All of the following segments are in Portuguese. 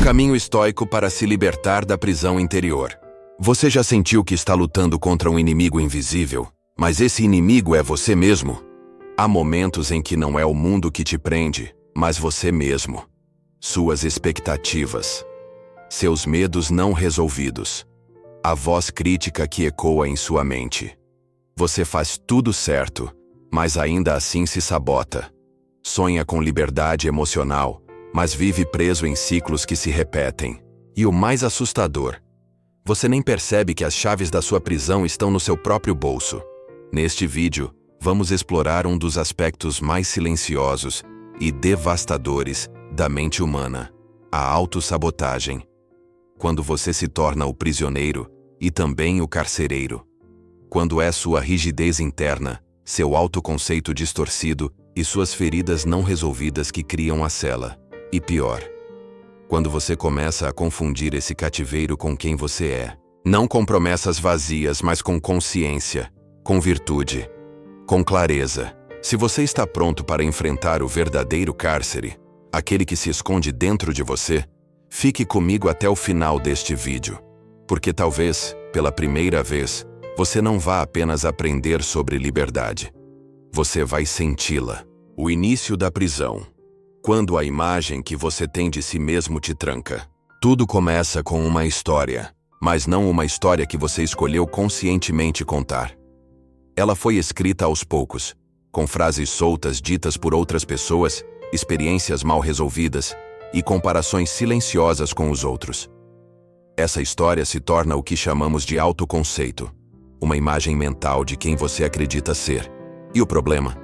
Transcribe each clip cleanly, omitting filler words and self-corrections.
caminho estoico para se libertar da prisão interior. Você já sentiu que está lutando contra um inimigo invisível, mas esse inimigo é você mesmo? Há momentos em que não é o mundo que te prende, mas você mesmo. Suas expectativas. Seus medos não resolvidos. A voz crítica que ecoa em sua mente. Você faz tudo certo, mas ainda assim se sabota. Sonha com liberdade emocional, mas vive preso em ciclos que se repetem. E o mais assustador, você nem percebe que as chaves da sua prisão estão no seu próprio bolso. Neste vídeo, vamos explorar um dos aspectos mais silenciosos e devastadores da mente humana: a autossabotagem. Quando você se torna o prisioneiro e também o carcereiro. Quando é sua rigidez interna, seu autoconceito distorcido e suas feridas não resolvidas que criam a cela. E pior, quando você começa a confundir esse cativeiro com quem você é. Não com promessas vazias, mas com consciência, com virtude, com clareza. Se você está pronto para enfrentar o verdadeiro cárcere, aquele que se esconde dentro de você, fique comigo até o final deste vídeo. Porque talvez, pela primeira vez, você não vá apenas aprender sobre liberdade. Você vai senti-la. O início da prisão. Quando a imagem que você tem de si mesmo te tranca. Tudo começa com uma história, mas não uma história que você escolheu conscientemente contar. Ela foi escrita aos poucos, com frases soltas ditas por outras pessoas, experiências mal resolvidas e comparações silenciosas com os outros. Essa história se torna o que chamamos de autoconceito, uma imagem mental de quem você acredita ser. E o problema?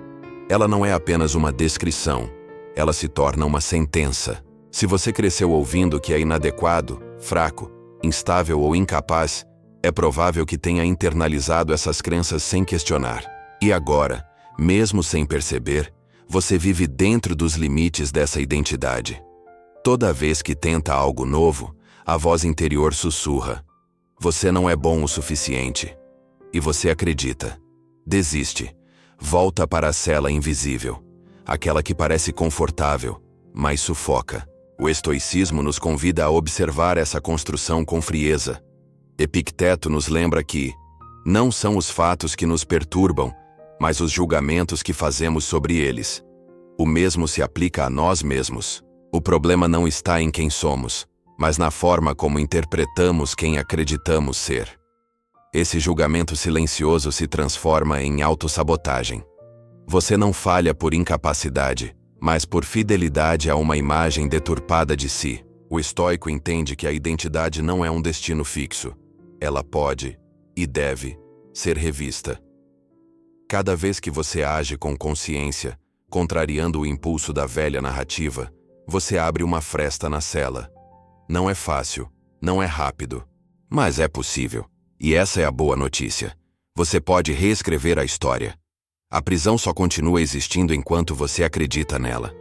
Ela não é apenas uma descrição, ela se torna uma sentença. Se você cresceu ouvindo que é inadequado, fraco, instável ou incapaz, é provável que tenha internalizado essas crenças sem questionar. E agora, mesmo sem perceber, você vive dentro dos limites dessa identidade. Toda vez que tenta algo novo, a voz interior sussurra: você não é bom o suficiente. E você acredita. Desiste. Volta para a cela invisível. Aquela que parece confortável, mas sufoca. O estoicismo nos convida a observar essa construção com frieza. Epicteto nos lembra que não são os fatos que nos perturbam, mas os julgamentos que fazemos sobre eles. O mesmo se aplica a nós mesmos. O problema não está em quem somos, mas na forma como interpretamos quem acreditamos ser. Esse julgamento silencioso se transforma em autossabotagem. Você não falha por incapacidade, mas por fidelidade a uma imagem deturpada de si. O estoico entende que a identidade não é um destino fixo. Ela pode, e deve, ser revista. Cada vez que você age com consciência, contrariando o impulso da velha narrativa, você abre uma fresta na cela. Não é fácil, não é rápido, mas é possível. E essa é a boa notícia. Você pode reescrever a história. A prisão só continua existindo enquanto você acredita nela.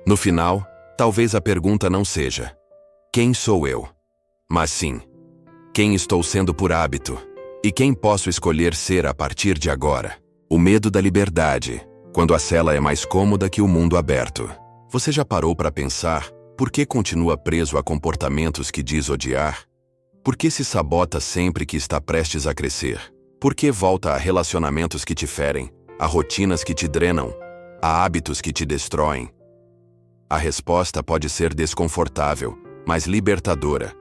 No final, talvez a pergunta não seja: quem sou eu? Mas sim: quem estou sendo por hábito? E quem posso escolher ser a partir de agora? O medo da liberdade, quando a cela é mais cômoda que o mundo aberto. Você já parou para pensar por que continua preso a comportamentos que diz odiar? Por que se sabota sempre que está prestes a crescer? Por que volta a relacionamentos que te ferem, a rotinas que te drenam, a hábitos que te destroem? A resposta pode ser desconfortável, mas libertadora.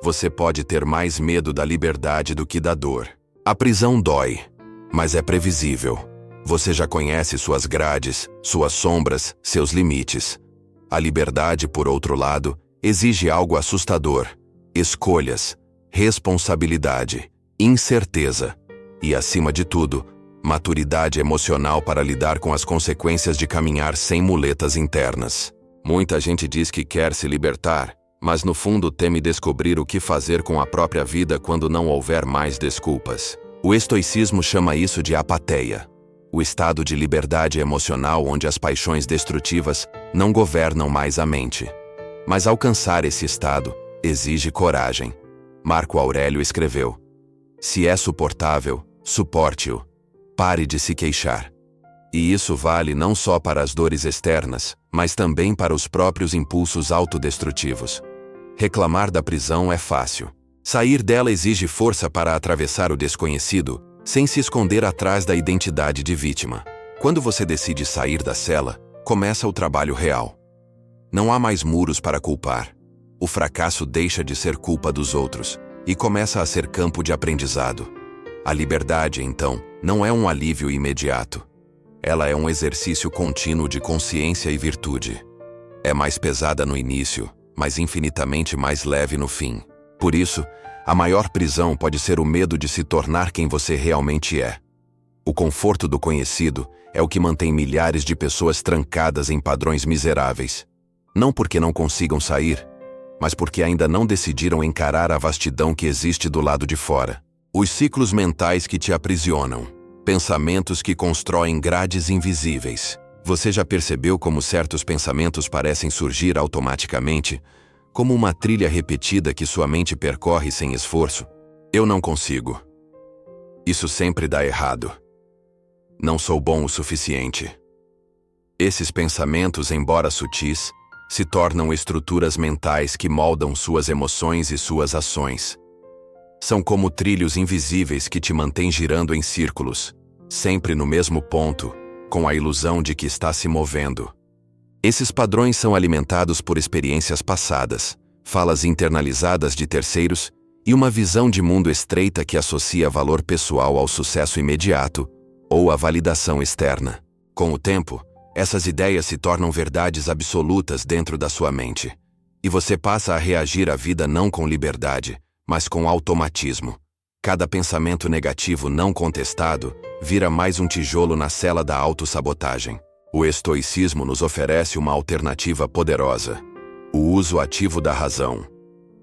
Você pode ter mais medo da liberdade do que da dor. A prisão dói, mas é previsível. Você já conhece suas grades, suas sombras, seus limites. A liberdade, por outro lado, exige algo assustador: escolhas, responsabilidade, incerteza e, acima de tudo, maturidade emocional para lidar com as consequências de caminhar sem muletas internas. Muita gente diz que quer se libertar, mas no fundo teme descobrir o que fazer com a própria vida quando não houver mais desculpas. O estoicismo chama isso de apatheia, o estado de liberdade emocional onde as paixões destrutivas não governam mais a mente. Mas alcançar esse estado exige coragem. Marco Aurélio escreveu: se é suportável, suporte-o. Pare de se queixar. E isso vale não só para as dores externas, mas também para os próprios impulsos autodestrutivos. Reclamar da prisão é fácil. Sair dela exige força para atravessar o desconhecido, sem se esconder atrás da identidade de vítima. Quando você decide sair da cela, começa o trabalho real. Não há mais muros para culpar. O fracasso deixa de ser culpa dos outros e começa a ser campo de aprendizado. A liberdade, então, não é um alívio imediato. Ela é um exercício contínuo de consciência e virtude. É mais pesada no início, mas infinitamente mais leve no fim. Por isso, a maior prisão pode ser o medo de se tornar quem você realmente é. O conforto do conhecido é o que mantém milhares de pessoas trancadas em padrões miseráveis. Não porque não consigam sair, mas porque ainda não decidiram encarar a vastidão que existe do lado de fora. Os ciclos mentais que te aprisionam. Pensamentos que constroem grades invisíveis. Você já percebeu como certos pensamentos parecem surgir automaticamente, como uma trilha repetida que sua mente percorre sem esforço? Eu não consigo. Isso sempre dá errado. Não sou bom o suficiente. Esses pensamentos, embora sutis, se tornam estruturas mentais que moldam suas emoções e suas ações. São como trilhos invisíveis que te mantêm girando em círculos, sempre no mesmo ponto, com a ilusão de que está se movendo. Esses padrões são alimentados por experiências passadas, falas internalizadas de terceiros e uma visão de mundo estreita que associa valor pessoal ao sucesso imediato ou à validação externa. Com o tempo, essas ideias se tornam verdades absolutas dentro da sua mente, e você passa a reagir à vida não com liberdade, mas com automatismo. Cada pensamento negativo não contestado vira mais um tijolo na cela da autossabotagem. O estoicismo nos oferece uma alternativa poderosa: o uso ativo da razão.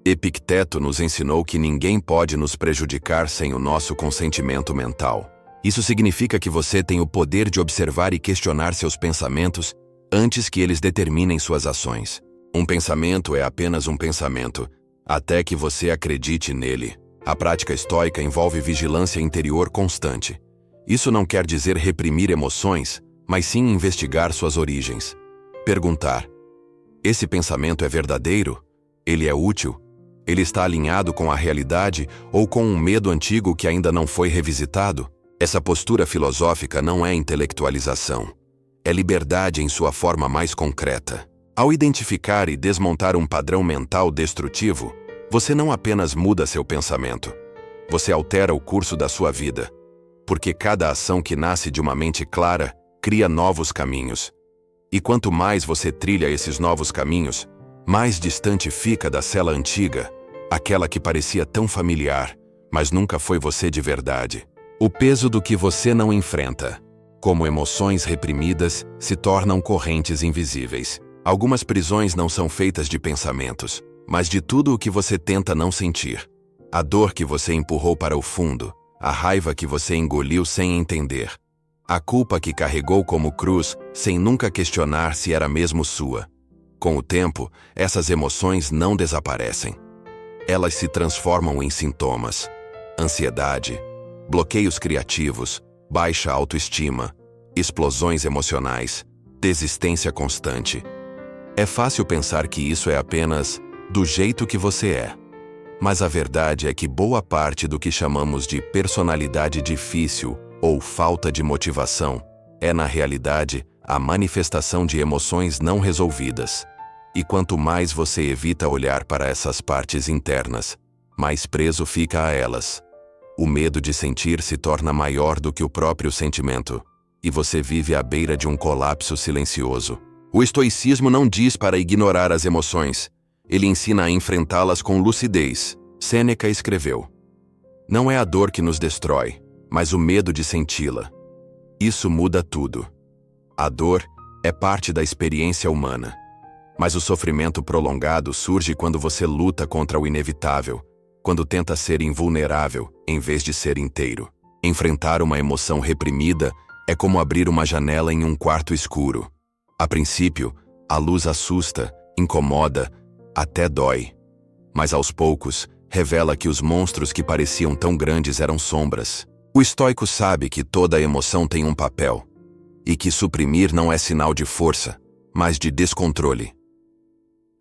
Epicteto nos ensinou que ninguém pode nos prejudicar sem o nosso consentimento mental. Isso significa que você tem o poder de observar e questionar seus pensamentos antes que eles determinem suas ações. Um pensamento é apenas um pensamento, até que você acredite nele. A prática estoica envolve vigilância interior constante. Isso não quer dizer reprimir emoções, mas sim investigar suas origens. Perguntar: esse pensamento é verdadeiro? Ele é útil? Ele está alinhado com a realidade ou com um medo antigo que ainda não foi revisitado? Essa postura filosófica não é intelectualização. É liberdade em sua forma mais concreta. Ao identificar e desmontar um padrão mental destrutivo, você não apenas muda seu pensamento. Você altera o curso da sua vida. Porque cada ação que nasce de uma mente clara cria novos caminhos. E quanto mais você trilha esses novos caminhos, mais distante fica da cela antiga, aquela que parecia tão familiar, mas nunca foi você de verdade. O peso do que você não enfrenta, como emoções reprimidas, se tornam correntes invisíveis. Algumas prisões não são feitas de pensamentos, mas de tudo o que você tenta não sentir. A dor que você empurrou para o fundo, a raiva que você engoliu sem entender, a culpa que carregou como cruz sem nunca questionar se era mesmo sua. Com o tempo, essas emoções não desaparecem. Elas se transformam em sintomas: ansiedade, bloqueios criativos, baixa autoestima, explosões emocionais, desistência constante. É fácil pensar que isso é apenas do jeito que você é. Mas a verdade é que boa parte do que chamamos de personalidade difícil ou falta de motivação é, na realidade, a manifestação de emoções não resolvidas. E quanto mais você evita olhar para essas partes internas, mais preso fica a elas. O medo de sentir se torna maior do que o próprio sentimento, e você vive à beira de um colapso silencioso. O estoicismo não diz para ignorar as emoções. Ele ensina a enfrentá-las com lucidez. Sêneca escreveu: não é a dor que nos destrói, mas o medo de senti-la. Isso muda tudo. A dor é parte da experiência humana. Mas o sofrimento prolongado surge quando você luta contra o inevitável, quando tenta ser invulnerável em vez de ser inteiro. Enfrentar uma emoção reprimida é como abrir uma janela em um quarto escuro. A princípio, a luz assusta, incomoda, até dói. Mas aos poucos, revela que os monstros que pareciam tão grandes eram sombras. O estoico sabe que toda emoção tem um papel, e que suprimir não é sinal de força, mas de descontrole.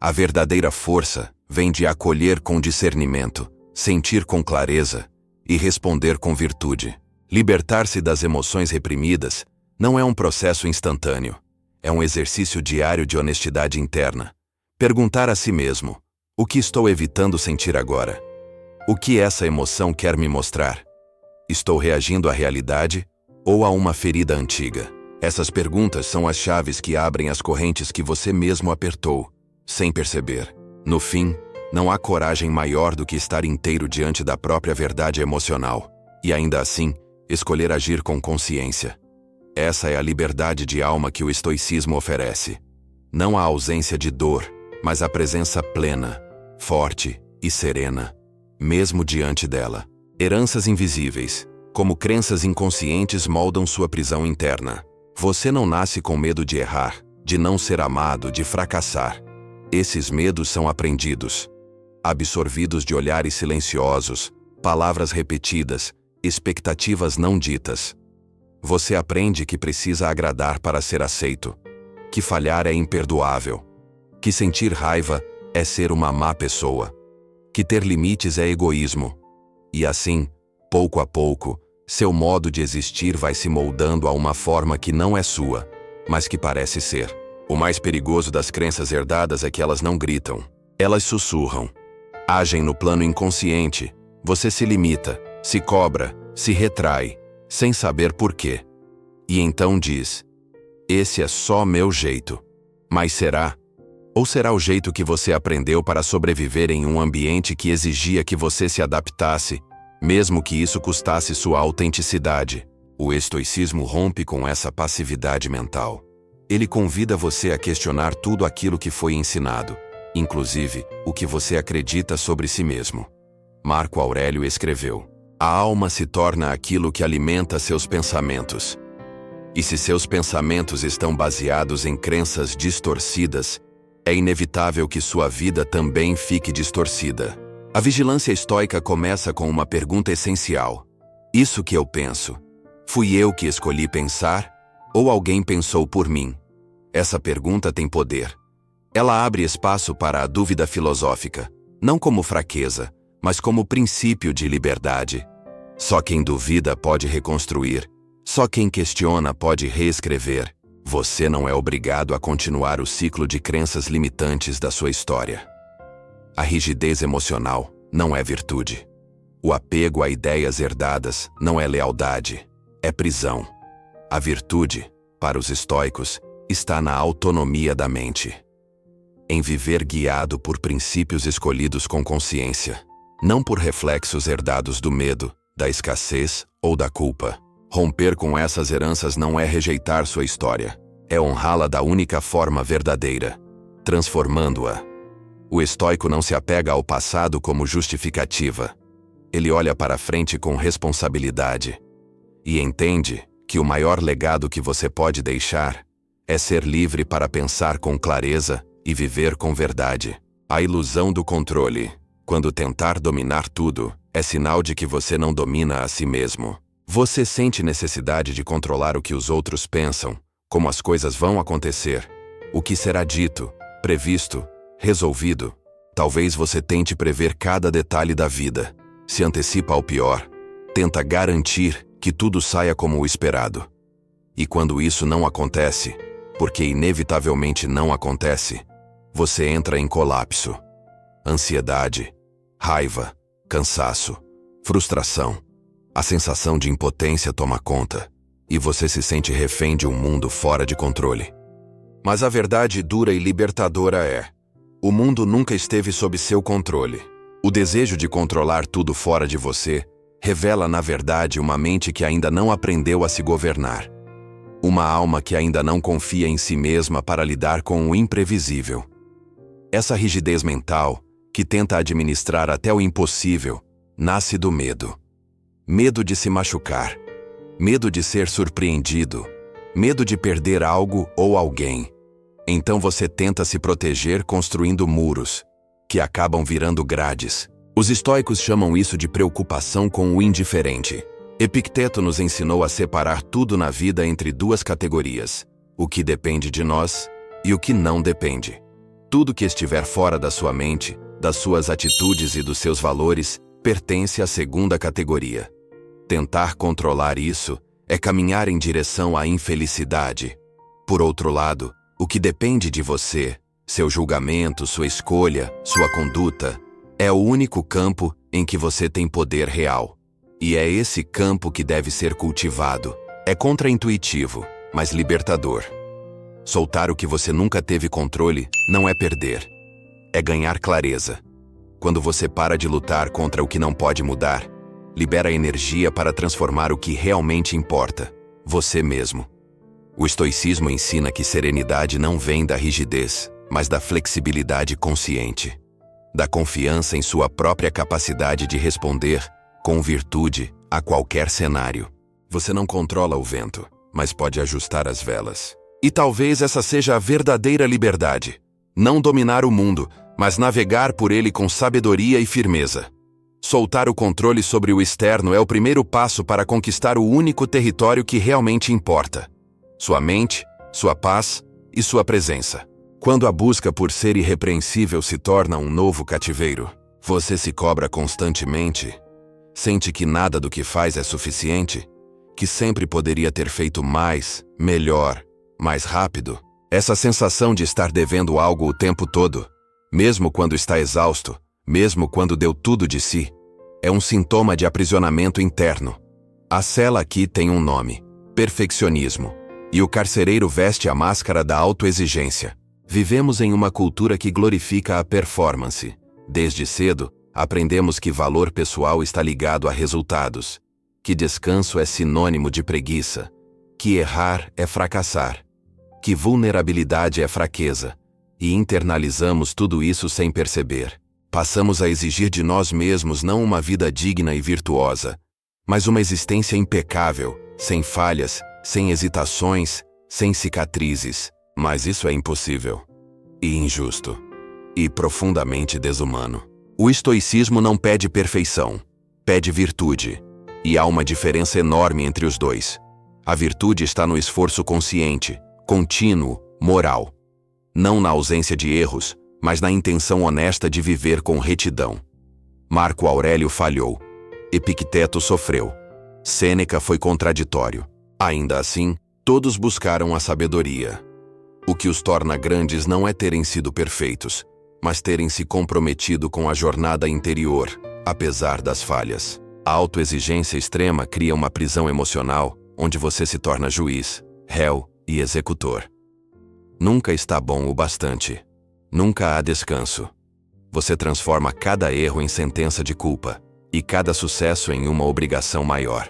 A verdadeira força vem de acolher com discernimento, sentir com clareza e responder com virtude. Libertar-se das emoções reprimidas não é um processo instantâneo. É um exercício diário de honestidade interna. Perguntar a si mesmo: o que estou evitando sentir agora? O que essa emoção quer me mostrar? Estou reagindo à realidade ou a uma ferida antiga? Essas perguntas são as chaves que abrem as correntes que você mesmo apertou, sem perceber. No fim, não há coragem maior do que estar inteiro diante da própria verdade emocional, e ainda assim, escolher agir com consciência. Essa é a liberdade de alma que o estoicismo oferece. Não a ausência de dor, mas a presença plena, forte e serena, mesmo diante dela. Heranças invisíveis, como crenças inconscientes, moldam sua prisão interna. Você não nasce com medo de errar, de não ser amado, de fracassar. Esses medos são aprendidos, absorvidos de olhares silenciosos, palavras repetidas, expectativas não ditas. Você aprende que precisa agradar para ser aceito, que falhar é imperdoável, que sentir raiva é ser uma má pessoa, que ter limites é egoísmo. E assim, pouco a pouco, seu modo de existir vai se moldando a uma forma que não é sua, mas que parece ser. O mais perigoso das crenças herdadas é que elas não gritam, elas sussurram. Agem no plano inconsciente. Você se limita, se cobra, se retrai, sem saber por quê. E então diz: esse é só meu jeito. Mas será? Ou será o jeito que você aprendeu para sobreviver em um ambiente que exigia que você se adaptasse, mesmo que isso custasse sua autenticidade? O estoicismo rompe com essa passividade mental. Ele convida você a questionar tudo aquilo que foi ensinado, inclusive o que você acredita sobre si mesmo. Marco Aurélio escreveu: a alma se torna aquilo que alimenta seus pensamentos. E se seus pensamentos estão baseados em crenças distorcidas, é inevitável que sua vida também fique distorcida. A vigilância estoica começa com uma pergunta essencial: isso que eu penso, fui eu que escolhi pensar? Ou alguém pensou por mim? Essa pergunta tem poder. Ela abre espaço para a dúvida filosófica, não como fraqueza, mas como princípio de liberdade. Só quem duvida pode reconstruir. Só quem questiona pode reescrever. Você não é obrigado a continuar o ciclo de crenças limitantes da sua história. A rigidez emocional não é virtude. O apego a ideias herdadas não é lealdade, é prisão. A virtude, para os estoicos, está na autonomia da mente. Em viver guiado por princípios escolhidos com consciência, não por reflexos herdados do medo, da escassez ou da culpa. Romper com essas heranças não é rejeitar sua história, é honrá-la da única forma verdadeira, transformando-a. O estoico não se apega ao passado como justificativa. Ele olha para frente com responsabilidade e entende que o maior legado que você pode deixar é ser livre para pensar com clareza e viver com verdade. A ilusão do controle, quando tentar dominar tudo, é sinal de que você não domina a si mesmo. Você sente necessidade de controlar o que os outros pensam, como as coisas vão acontecer, o que será dito, previsto, resolvido. Talvez você tente prever cada detalhe da vida, se antecipa ao pior, tenta garantir que tudo saia como o esperado. E quando isso não acontece, porque inevitavelmente não acontece, você entra em colapso. Ansiedade, raiva, cansaço, frustração. A sensação de impotência toma conta, e você se sente refém de um mundo fora de controle. Mas a verdade dura e libertadora é: o mundo nunca esteve sob seu controle. O desejo de controlar tudo fora de você revela, na verdade, uma mente que ainda não aprendeu a se governar. Uma alma que ainda não confia em si mesma para lidar com o imprevisível. Essa rigidez mental, que tenta administrar até o impossível, nasce do medo. Medo de se machucar. Medo de ser surpreendido. Medo de perder algo ou alguém. Então você tenta se proteger construindo muros, que acabam virando grades. Os estoicos chamam isso de preocupação com o indiferente. Epicteto nos ensinou a separar tudo na vida entre duas categorias: o que depende de nós e o que não depende. Tudo que estiver fora da sua mente, das suas atitudes e dos seus valores, pertence à segunda categoria. Tentar controlar isso é caminhar em direção à infelicidade. Por outro lado, o que depende de você, seu julgamento, sua escolha, sua conduta, é o único campo em que você tem poder real. E é esse campo que deve ser cultivado. É contraintuitivo, mas libertador. Soltar o que você nunca teve controle não é perder. É ganhar clareza. Quando você para de lutar contra o que não pode mudar, libera energia para transformar o que realmente importa, você mesmo. O estoicismo ensina que serenidade não vem da rigidez, mas da flexibilidade consciente. Da confiança em sua própria capacidade de responder, com virtude, a qualquer cenário. Você não controla o vento, mas pode ajustar as velas. E talvez essa seja a verdadeira liberdade. Não dominar o mundo, mas navegar por ele com sabedoria e firmeza. Soltar o controle sobre o externo é o primeiro passo para conquistar o único território que realmente importa: sua mente, sua paz e sua presença. Quando a busca por ser irrepreensível se torna um novo cativeiro, você se cobra constantemente, sente que nada do que faz é suficiente, que sempre poderia ter feito mais, melhor, mais rápido. Essa sensação de estar devendo algo o tempo todo, mesmo quando está exausto, mesmo quando deu tudo de si, é um sintoma de aprisionamento interno. A cela aqui tem um nome: perfeccionismo. E o carcereiro veste a máscara da autoexigência. Vivemos em uma cultura que glorifica a performance. Desde cedo, aprendemos que valor pessoal está ligado a resultados, que descanso é sinônimo de preguiça, que errar é fracassar, que vulnerabilidade é fraqueza, e internalizamos tudo isso sem perceber. Passamos a exigir de nós mesmos não uma vida digna e virtuosa, mas uma existência impecável, sem falhas, sem hesitações, sem cicatrizes. Mas isso é impossível, e injusto, e profundamente desumano. O estoicismo não pede perfeição, pede virtude, e há uma diferença enorme entre os dois. A virtude está no esforço consciente, contínuo, moral. Não na ausência de erros, mas na intenção honesta de viver com retidão. Marco Aurélio falhou. Epicteto sofreu. Sêneca foi contraditório. Ainda assim, todos buscaram a sabedoria. O que os torna grandes não é terem sido perfeitos, mas terem se comprometido com a jornada interior, apesar das falhas. A autoexigência extrema cria uma prisão emocional, onde você se torna juiz, réu e executor. Nunca está bom o bastante. Nunca há descanso. Você transforma cada erro em sentença de culpa, e cada sucesso em uma obrigação maior.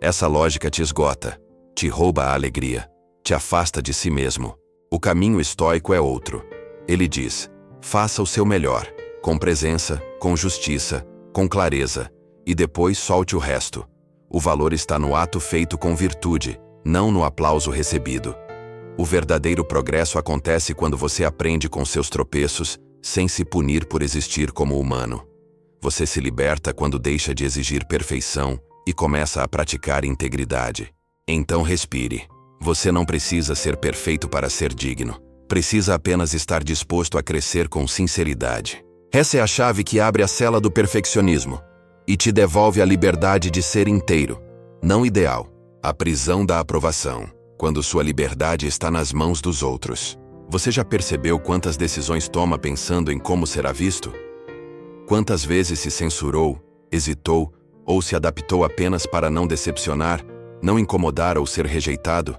Essa lógica te esgota, te rouba a alegria, te afasta de si mesmo. O caminho estoico é outro. Ele diz: faça o seu melhor, com presença, com justiça, com clareza, e depois solte o resto. O valor está no ato feito com virtude, não no aplauso recebido. O verdadeiro progresso acontece quando você aprende com seus tropeços, sem se punir por existir como humano. Você se liberta quando deixa de exigir perfeição e começa a praticar integridade. Então respire. Você não precisa ser perfeito para ser digno. Precisa apenas estar disposto a crescer com sinceridade. Essa é a chave que abre a cela do perfeccionismo e te devolve a liberdade de ser inteiro, não ideal. A prisão da aprovação, quando sua liberdade está nas mãos dos outros. Você já percebeu quantas decisões toma pensando em como será visto? Quantas vezes se censurou, hesitou ou se adaptou apenas para não decepcionar, não incomodar ou ser rejeitado?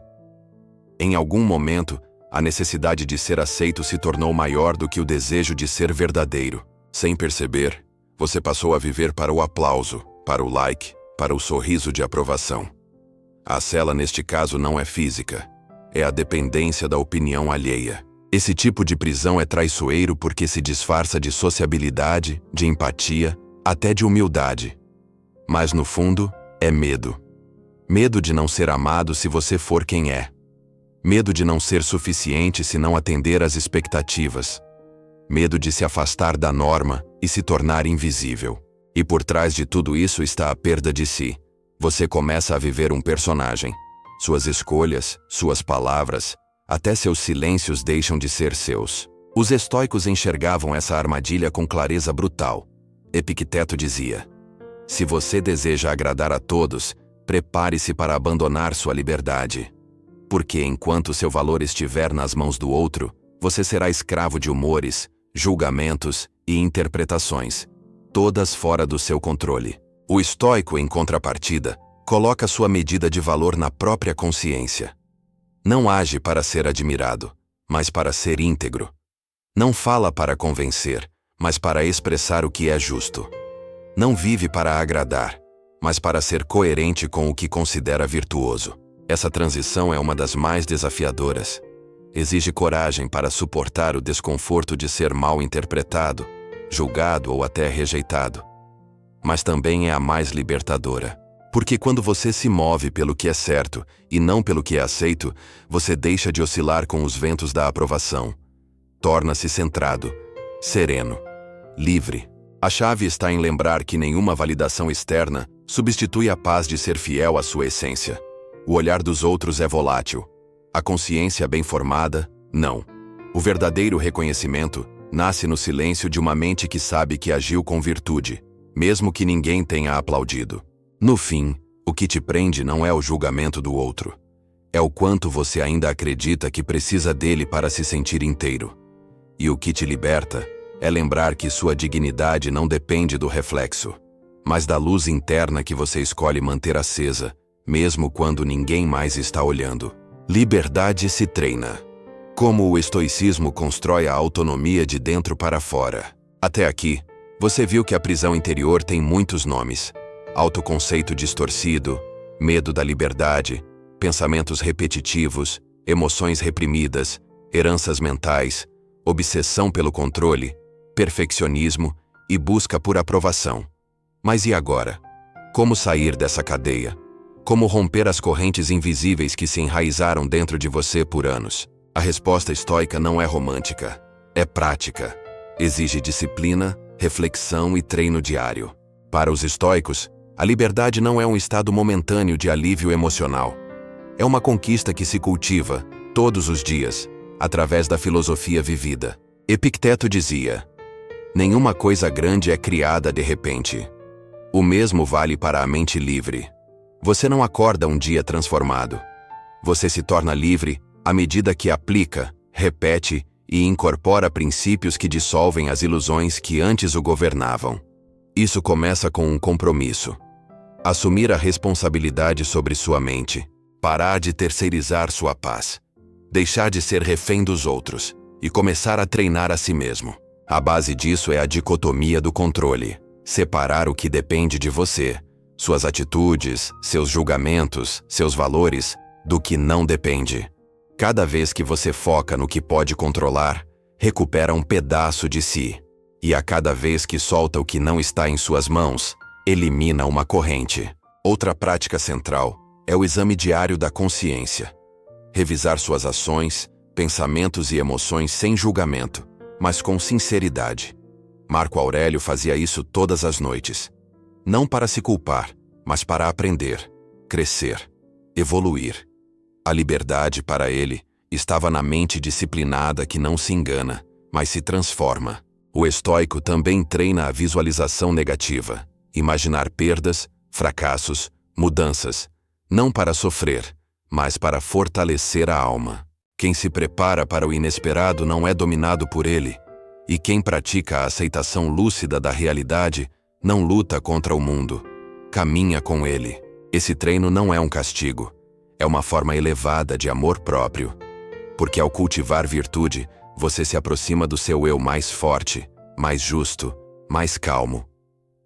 Em algum momento, a necessidade de ser aceito se tornou maior do que o desejo de ser verdadeiro. Sem perceber, você passou a viver para o aplauso, para o like, para o sorriso de aprovação. A cela neste caso não é física, é a dependência da opinião alheia. Esse tipo de prisão é traiçoeiro porque se disfarça de sociabilidade, de empatia, até de humildade. Mas no fundo, é medo. Medo de não ser amado se você for quem é. Medo de não ser suficiente se não atender às expectativas. Medo de se afastar da norma e se tornar invisível. E por trás de tudo isso está a perda de si. Você começa a viver um personagem. Suas escolhas, suas palavras, até seus silêncios deixam de ser seus. Os estoicos enxergavam essa armadilha com clareza brutal. Epicteto dizia: se você deseja agradar a todos, prepare-se para abandonar sua liberdade. Porque enquanto seu valor estiver nas mãos do outro, você será escravo de humores, julgamentos e interpretações, todas fora do seu controle. O estoico, em contrapartida, coloca sua medida de valor na própria consciência. Não age para ser admirado, mas para ser íntegro. Não fala para convencer, mas para expressar o que é justo. Não vive para agradar, mas para ser coerente com o que considera virtuoso. Essa transição é uma das mais desafiadoras. Exige coragem para suportar o desconforto de ser mal interpretado, julgado ou até rejeitado. Mas também é a mais libertadora. Porque quando você se move pelo que é certo e não pelo que é aceito, você deixa de oscilar com os ventos da aprovação. Torna-se centrado, sereno, livre. A chave está em lembrar que nenhuma validação externa substitui a paz de ser fiel à sua essência. O olhar dos outros é volátil. A consciência bem formada, não. O verdadeiro reconhecimento nasce no silêncio de uma mente que sabe que agiu com virtude, mesmo que ninguém tenha aplaudido. No fim, o que te prende não é o julgamento do outro. É o quanto você ainda acredita que precisa dele para se sentir inteiro. E o que te liberta é lembrar que sua dignidade não depende do reflexo, mas da luz interna que você escolhe manter acesa, mesmo quando ninguém mais está olhando. Liberdade se treina. Como o estoicismo constrói a autonomia de dentro para fora. Até aqui, você viu que a prisão interior tem muitos nomes. Autoconceito distorcido, medo da liberdade, pensamentos repetitivos, emoções reprimidas, heranças mentais, obsessão pelo controle, perfeccionismo e busca por aprovação. Mas e agora? Como sair dessa cadeia? Como romper as correntes invisíveis que se enraizaram dentro de você por anos? A resposta estoica não é romântica, é prática. Exige disciplina, reflexão e treino diário. Para os estoicos, a liberdade não é um estado momentâneo de alívio emocional. É uma conquista que se cultiva, todos os dias, através da filosofia vivida. Epicteto dizia: nenhuma coisa grande é criada de repente. O mesmo vale para a mente livre. Você não acorda um dia transformado. Você se torna livre à medida que aplica, repete e incorpora princípios que dissolvem as ilusões que antes o governavam. Isso começa com um compromisso. Assumir a responsabilidade sobre sua mente, parar de terceirizar sua paz, deixar de ser refém dos outros e começar a treinar a si mesmo. A base disso é a dicotomia do controle. Separar o que depende de você, suas atitudes, seus julgamentos, seus valores, do que não depende. Cada vez que você foca no que pode controlar, recupera um pedaço de si. E a cada vez que solta o que não está em suas mãos, elimina uma corrente. Outra prática central é o exame diário da consciência. Revisar suas ações, pensamentos e emoções sem julgamento, mas com sinceridade. Marco Aurélio fazia isso todas as noites. Não para se culpar, mas para aprender, crescer, evoluir. A liberdade, para ele, estava na mente disciplinada que não se engana, mas se transforma. O estoico também treina a visualização negativa, imaginar perdas, fracassos, mudanças, não para sofrer, mas para fortalecer a alma. Quem se prepara para o inesperado não é dominado por ele, e quem pratica a aceitação lúcida da realidade não luta contra o mundo, caminha com ele. Esse treino não é um castigo, é uma forma elevada de amor próprio, porque ao cultivar virtude, você se aproxima do seu eu mais forte, mais justo, mais calmo.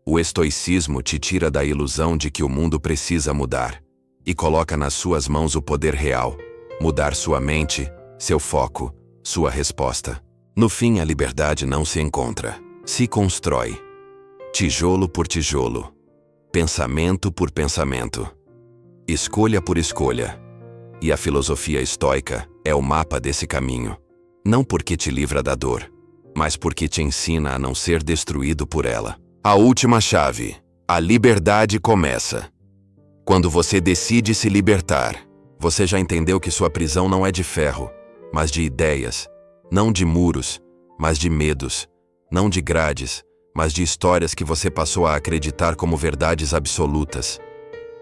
O estoicismo te tira da ilusão de que o mundo precisa mudar e coloca nas suas mãos o poder real, mudar sua mente, seu foco, sua resposta. No fim, a liberdade não se encontra, se constrói. Tijolo por tijolo, pensamento por pensamento, escolha por escolha. E a filosofia estoica é o mapa desse caminho. Não porque te livra da dor, mas porque te ensina a não ser destruído por ela. A última chave: a liberdade começa. Quando você decide se libertar, você já entendeu que sua prisão não é de ferro, mas de ideias, não de muros, mas de medos, não de grades, mas de histórias que você passou a acreditar como verdades absolutas.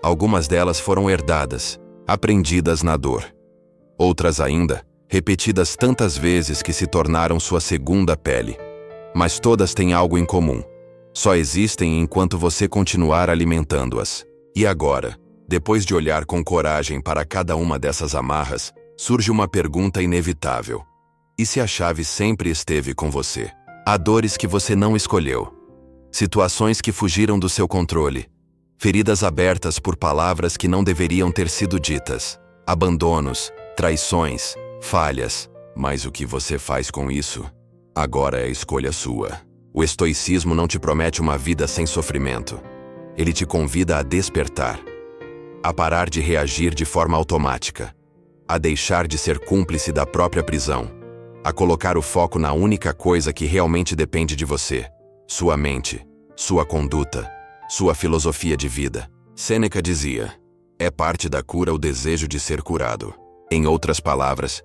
Algumas delas foram herdadas, aprendidas na dor. Outras ainda, repetidas tantas vezes que se tornaram sua segunda pele. Mas todas têm algo em comum. Só existem enquanto você continuar alimentando-as. E agora, depois de olhar com coragem para cada uma dessas amarras, surge uma pergunta inevitável. E se a chave sempre esteve com você? Há dores que você não escolheu. Situações que fugiram do seu controle. Feridas abertas por palavras que não deveriam ter sido ditas. Abandonos, traições, falhas. Mas o que você faz com isso? Agora é escolha sua. O estoicismo não te promete uma vida sem sofrimento. Ele te convida a despertar. A parar de reagir de forma automática. A deixar de ser cúmplice da própria prisão. A colocar o foco na única coisa que realmente depende de você. Sua mente, sua conduta, sua filosofia de vida. Sêneca dizia, é parte da cura o desejo de ser curado. Em outras palavras,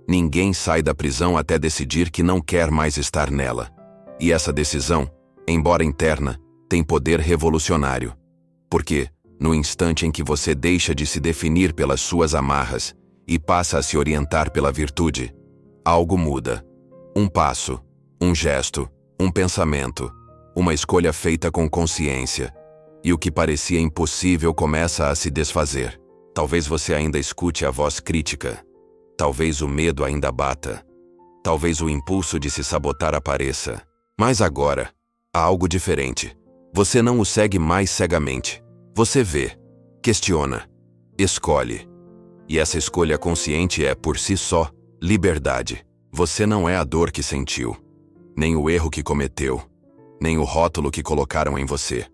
ninguém sai da prisão até decidir que não quer mais estar nela. E essa decisão, embora interna, tem poder revolucionário. Porque, no instante em que você deixa de se definir pelas suas amarras e passa a se orientar pela virtude, algo muda. Um passo, um gesto, um pensamento, uma escolha feita com consciência. E o que parecia impossível começa a se desfazer. Talvez você ainda escute a voz crítica. Talvez o medo ainda bata. Talvez o impulso de se sabotar apareça. Mas agora, há algo diferente. Você não o segue mais cegamente. Você vê, questiona, escolhe. E essa escolha consciente é, por si só, liberdade. Você não é a dor que sentiu, nem o erro que cometeu, nem o rótulo que colocaram em você.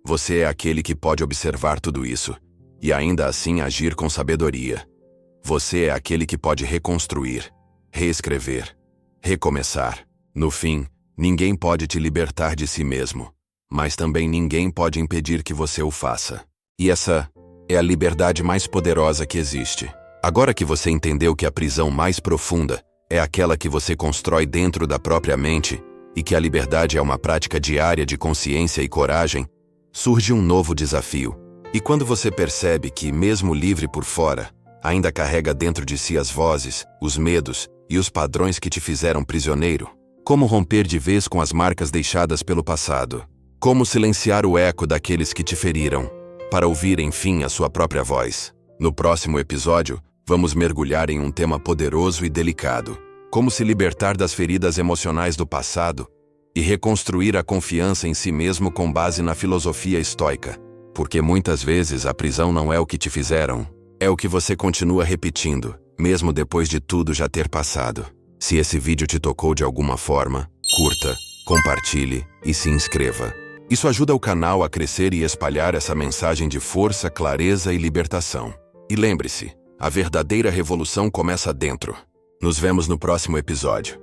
Você é aquele que pode observar tudo isso e ainda assim agir com sabedoria. Você é aquele que pode reconstruir, reescrever, recomeçar. No fim, ninguém pode te libertar de si mesmo, mas também ninguém pode impedir que você o faça. E essa é a liberdade mais poderosa que existe. Agora que você entendeu que a prisão mais profunda é aquela que você constrói dentro da própria mente e que a liberdade é uma prática diária de consciência e coragem, surge um novo desafio. E quando você percebe que, mesmo livre por fora, ainda carrega dentro de si as vozes, os medos e os padrões que te fizeram prisioneiro, como romper de vez com as marcas deixadas pelo passado? Como silenciar o eco daqueles que te feriram, para ouvir, enfim, a sua própria voz? No próximo episódio, vamos mergulhar em um tema poderoso e delicado. Como se libertar das feridas emocionais do passado e reconstruir a confiança em si mesmo com base na filosofia estoica. Porque muitas vezes a prisão não é o que te fizeram, é o que você continua repetindo, mesmo depois de tudo já ter passado. Se esse vídeo te tocou de alguma forma, curta, compartilhe e se inscreva. Isso ajuda o canal a crescer e espalhar essa mensagem de força, clareza e libertação. E lembre-se, a verdadeira revolução começa dentro. Nos vemos no próximo episódio.